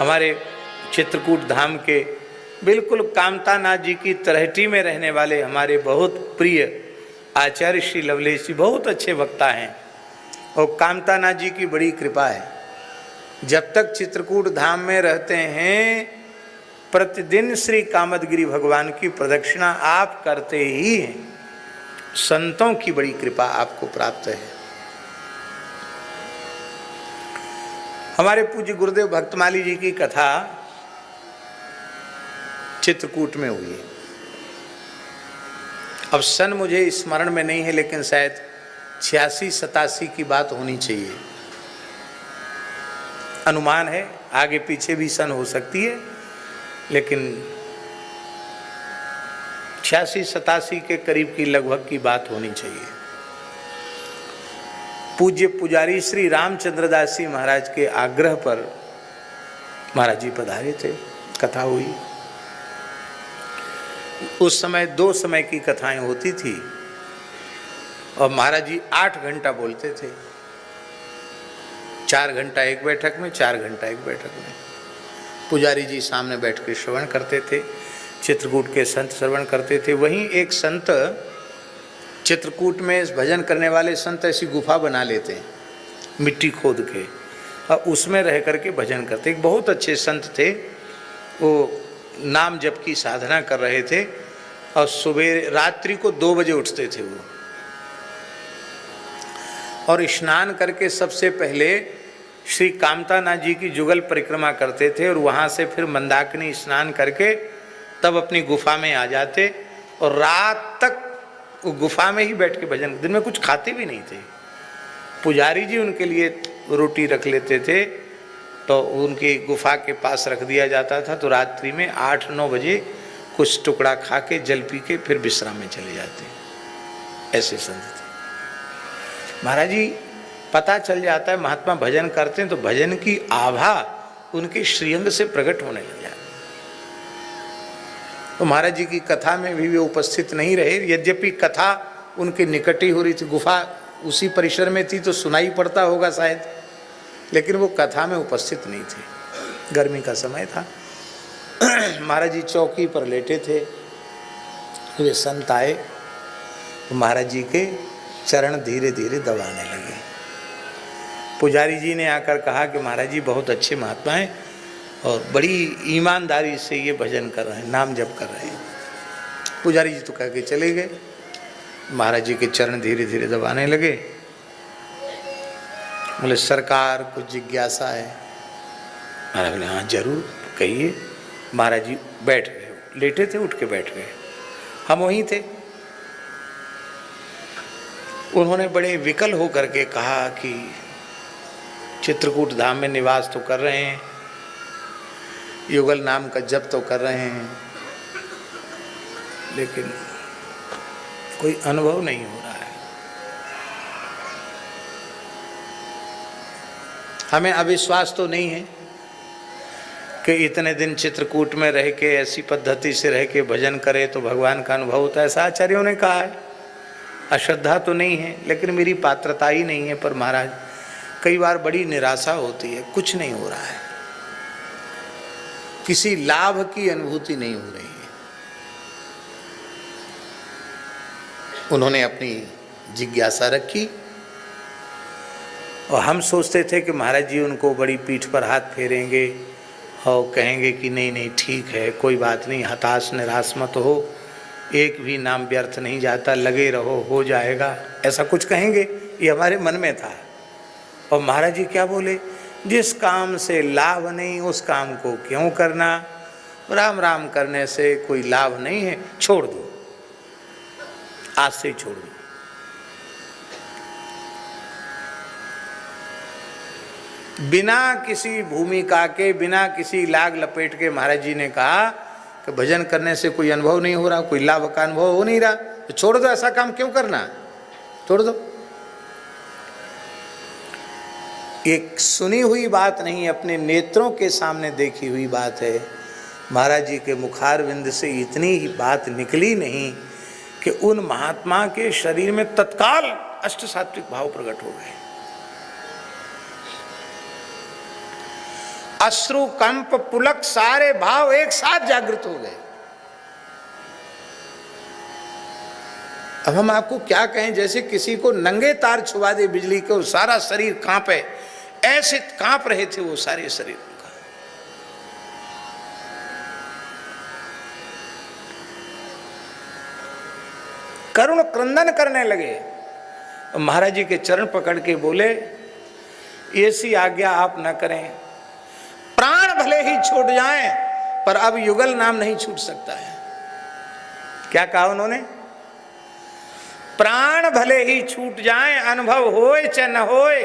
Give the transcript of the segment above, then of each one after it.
हमारे चित्रकूट धाम के बिल्कुल कामतानाथ जी की तलहटी में रहने वाले हमारे बहुत प्रिय आचार्य श्री लवलेश जी बहुत अच्छे वक्ता हैं और कामतानाथ जी की बड़ी कृपा है। जब तक चित्रकूट धाम में रहते हैं प्रतिदिन श्री कामदगिरि भगवान की प्रदक्षिणा आप करते ही हैं। संतों की बड़ी कृपा आपको प्राप्त है। हमारे पूज्य गुरुदेव भक्तमाली जी की कथा चित्रकूट में हुई है। अब सन मुझे स्मरण में नहीं है, लेकिन शायद 86-87 की बात होनी चाहिए, अनुमान है, आगे पीछे भी सन हो सकती है, लेकिन 86-87 के करीब की लगभग की बात होनी चाहिए। पूज्य पुजारी श्री रामचंद्र दास जी महाराज के आग्रह पर महाराज जी पधारे थे, कथा हुई। उस समय 2 समय की कथाएं होती थी और महाराज जी 8 घंटा बोलते थे, 4 घंटा एक बैठक में, 4 घंटा एक बैठक में। पुजारी जी सामने बैठ के श्रवण करते थे, चित्रकूट के संत श्रवण करते थे। वहीं एक संत चित्रकूट में भजन करने वाले संत ऐसी गुफा बना लेते हैं मिट्टी खोद के और उसमें रह करके भजन करते। एक बहुत अच्छे संत थे, वो नाम जप की साधना कर रहे थे और सुबह रात्रि को 2 बजे उठते थे वो, और स्नान करके सबसे पहले श्री कामतानाथ जी की जुगल परिक्रमा करते थे और वहाँ से फिर मंदाकिनी स्नान करके तब अपनी गुफा में आ जाते और रात तक वो गुफा में ही बैठ के भजन। दिन में कुछ खाते भी नहीं थे। पुजारी जी उनके लिए रोटी रख लेते थे तो उनकी गुफा के पास रख दिया जाता था, तो रात्रि में 8-9 बजे कुछ टुकड़ा खा के जल पी के फिर विश्राम में चले जाते। ऐसे संत थे महाराज जी। पता चल जाता है महात्मा भजन करते हैं तो भजन की आभा उनके श्रीअंग से प्रकट होने लग जाती। तो महाराज जी की कथा में भी वे उपस्थित नहीं रहे, यद्यपि कथा उनके निकट ही हो रही थी, गुफा उसी परिसर में थी तो सुनाई पड़ता होगा शायद, लेकिन वो कथा में उपस्थित नहीं थे। गर्मी का समय था। महाराज जी चौकी पर लेटे थे, वे संत आए तो महाराज जी के चरण धीरे धीरे दबाने लगे। पुजारी जी ने आकर कहा कि महाराज जी बहुत अच्छे महात्मा हैं और बड़ी ईमानदारी से ये भजन कर रहे हैं, नाम जप कर रहे हैं। पुजारी जी तो कह के चले गए। महाराज जी के चरण धीरे धीरे दबाने लगे। बोले सरकार कुछ जिज्ञासा है। महाराज बोले हाँ जरूर कहिए। महाराज जी बैठ गए, लेटे थे उठ के बैठ गए, हम वहीं थे। उन्होंने बड़े विकल होकर के कहा कि चित्रकूट धाम में निवास तो कर रहे हैं, युगल नाम का जप तो कर रहे हैं, लेकिन कोई अनुभव नहीं हो रहा है। हमें अविश्वास तो नहीं है कि इतने दिन चित्रकूट में रह के ऐसी पद्धति से रह के भजन करे तो भगवान का अनुभव होता है, ऐसा आचार्यों ने कहा है। अश्रद्धा तो नहीं है, लेकिन मेरी पात्रता ही नहीं है। पर महाराज कई बार बड़ी निराशा होती है, कुछ नहीं हो रहा है, किसी लाभ की अनुभूति नहीं हो रही है। उन्होंने अपनी जिज्ञासा रखी और हम सोचते थे कि महाराज जी उनको बड़ी पीठ पर हाथ फेरेंगे और कहेंगे कि नहीं नहीं ठीक है, कोई बात नहीं, हताश निराश मत हो, एक भी नाम व्यर्थ नहीं जाता, लगे रहो, हो जाएगा, ऐसा कुछ कहेंगे, ये हमारे मन में था। और महाराज जी क्या बोले, जिस काम से लाभ नहीं उस काम को क्यों करना, राम राम करने से कोई लाभ नहीं है, छोड़ दो, आज से ही छोड़ दो। बिना किसी भूमिका के, बिना किसी लाग लपेट के महाराज जी ने कहा कि भजन करने से कोई अनुभव नहीं हो रहा, कोई लाभ का अनुभव हो नहीं रहा, तो छोड़ दो, ऐसा काम क्यों करना, छोड़ दो। एक सुनी हुई बात नहीं, अपने नेत्रों के सामने देखी हुई बात है। महाराज जी के मुखारविंद से इतनी ही बात निकली नहीं कि उन महात्मा के शरीर में तत्काल अष्ट सात्विक भाव प्रकट हो गए। अश्रु कंप पुलक सारे भाव एक साथ जागृत हो गए। अब हम आपको क्या कहें, जैसे किसी को नंगे तार छुआ दे बिजली को, सारा शरीर कांपे, ऐसे कांप रहे थे वो सारे शरीर का। करुण क्रंदन करने लगे। महाराज जी के चरण पकड़ के बोले, ऐसी आज्ञा आप न करें, प्राण भले ही छूट जाएं पर अब युगल नाम नहीं छूट सकता है। क्या कहा उन्होंने? प्राण भले ही छूट जाएं, अनुभव होए चाहे न होए,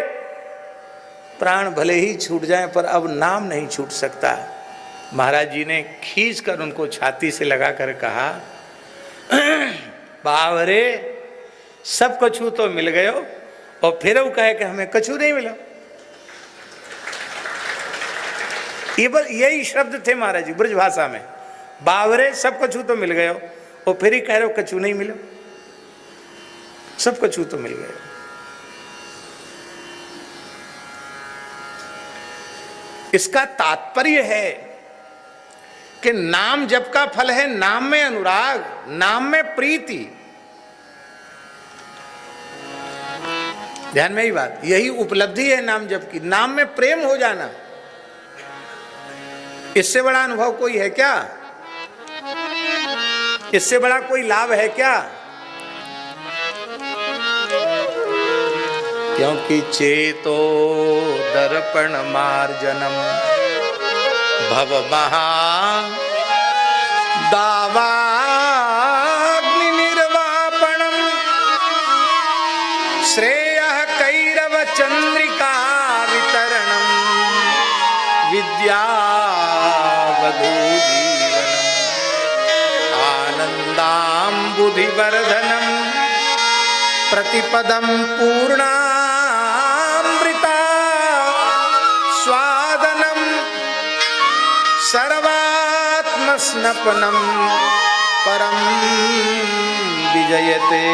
प्राण भले ही छूट जाएं पर अब नाम नहीं छूट सकता। महाराज जी ने खींच कर उनको छाती से लगाकर कहा, बावरे सब कछु तो मिल गयो, और फिर वो कहे कि हमें कछु नहीं मिला। ये बस यही शब्द थे महाराज जी ब्रज भाषा में, बावरे सब कछु तो मिल गयो, और फिर ही कह रहे हो कछु नहीं मिला। सब कछु तो मिल गया। इसका तात्पर्य है कि नाम जप का फल है नाम में अनुराग, नाम में प्रीति। ध्यान में ही बात, यही उपलब्धि है नाम जप की, नाम में प्रेम हो जाना। इससे बड़ा अनुभव कोई है क्या? इससे बड़ा कोई लाभ है क्या? क्योंकि चेतो दर्पण मार्जनम भव महा दावाग्नि निर्वापणम श्रेयः कैरव चंद्रिका वितरणम विद्यावधू जीवनम आनंदाम्बुधिवर्धनम प्रतिपदम पूर्णामृता स्वादनम सर्वात्मस्नपनम परम विजयते